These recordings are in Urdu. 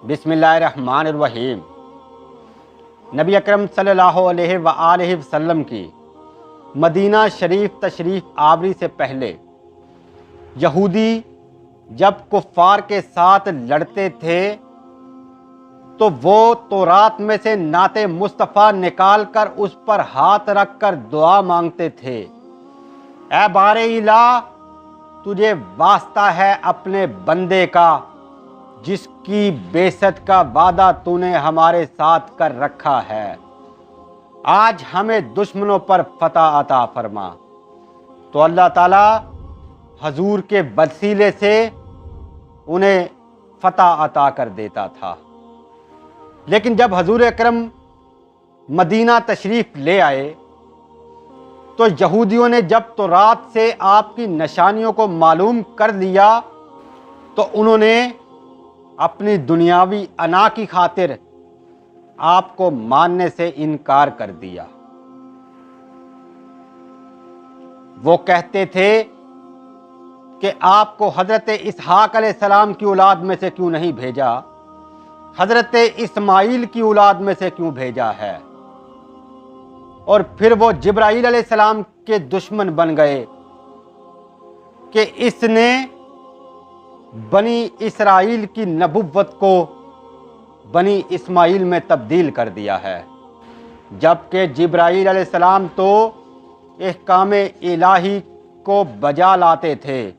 بسم اللہ الرحمن الرحیم۔ نبی اکرم صلی اللہ علیہ وآلہ وسلم کی مدینہ شریف تشریف آوری سے پہلے یہودی جب کفار کے ساتھ لڑتے تھے تو وہ تورات میں سے نعت مصطفیٰ نکال کر اس پر ہاتھ رکھ کر دعا مانگتے تھے، اے بار الہ، تجھے واسطہ ہے اپنے بندے کا جس کی بعثت کا وعدہ تو نے ہمارے ساتھ کر رکھا ہے، آج ہمیں دشمنوں پر فتح عطا فرما۔ تو اللہ تعالیٰ حضور کے وسیلے سے انہیں فتح عطا کر دیتا تھا۔ لیکن جب حضور اکرم مدینہ تشریف لے آئے تو یہودیوں نے جب تورات سے آپ کی نشانیوں کو معلوم کر لیا تو انہوں نے اپنی دنیاوی انا کی خاطر آپ کو ماننے سے انکار کر دیا۔ وہ کہتے تھے کہ آپ کو حضرت اسحاق علیہ السلام کی اولاد میں سے کیوں نہیں بھیجا، حضرت اسماعیل کی اولاد میں سے کیوں بھیجا ہے؟ اور پھر وہ جبرائیل علیہ السلام کے دشمن بن گئے کہ اس نے بنی اسرائیل کی نبوت کو بنی اسماعیل میں تبدیل کر دیا ہے، جبکہ جبرائیل علیہ السلام تو احکام الہی کو بجا لاتے تھے۔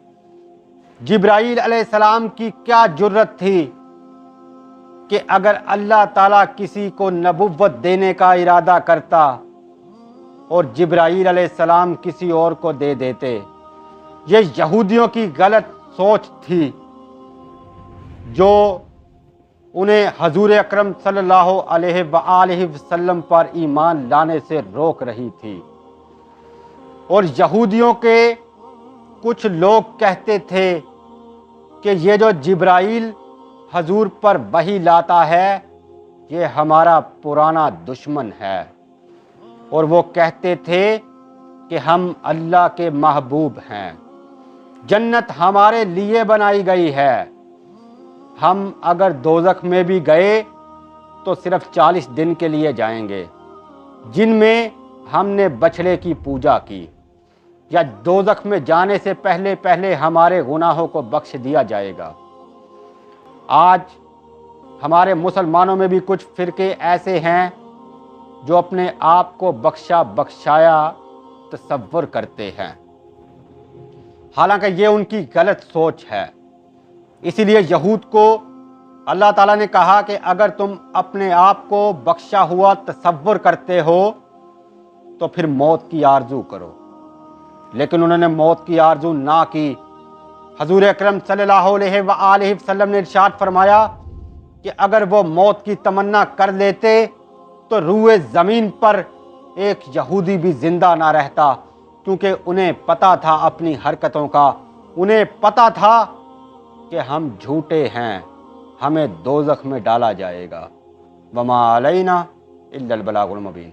جبرائیل علیہ السلام کی کیا جرت تھی کہ اگر اللہ تعالیٰ کسی کو نبوت دینے کا ارادہ کرتا اور جبرائیل علیہ السلام کسی اور کو دے دیتے۔ یہ یہودیوں کی غلط سوچ تھی جو انہیں حضور اکرم صلی اللہ علیہ وآلہ وسلم پر ایمان لانے سے روک رہی تھی۔ اور یہودیوں کے کچھ لوگ کہتے تھے کہ یہ جو جبرائیل حضور پر وحی لاتا ہے یہ ہمارا پرانا دشمن ہے، اور وہ کہتے تھے کہ ہم اللہ کے محبوب ہیں، جنت ہمارے لیے بنائی گئی ہے، ہم اگر دوزخ میں بھی گئے تو صرف 40 دن کے لیے جائیں گے، جن میں ہم نے بچھڑے کی پوجا کی، یا دوزخ میں جانے سے پہلے ہمارے گناہوں کو بخش دیا جائے گا۔ آج ہمارے مسلمانوں میں بھی کچھ فرقے ایسے ہیں جو اپنے آپ کو بخشا بخشایا تصور کرتے ہیں، حالانکہ یہ ان کی غلط سوچ ہے۔ اسی لیے یہود کو اللہ تعالیٰ نے کہا کہ اگر تم اپنے آپ کو بخشا ہوا تصور کرتے ہو تو پھر موت کی آرزو کرو، لیکن انہوں نے موت کی آرزو نہ کی۔ حضور اکرم صلی اللہ علیہ وآلہ وسلم نے ارشاد فرمایا کہ اگر وہ موت کی تمنا کر لیتے تو روئے زمین پر ایک یہودی بھی زندہ نہ رہتا، کیونکہ انہیں پتا تھا اپنی حرکتوں کا، انہیں پتا تھا کہ ہم جھوٹے ہیں، ہمیں دوزخ میں ڈالا جائے گا۔ وما علینا الا البلاغ المبین۔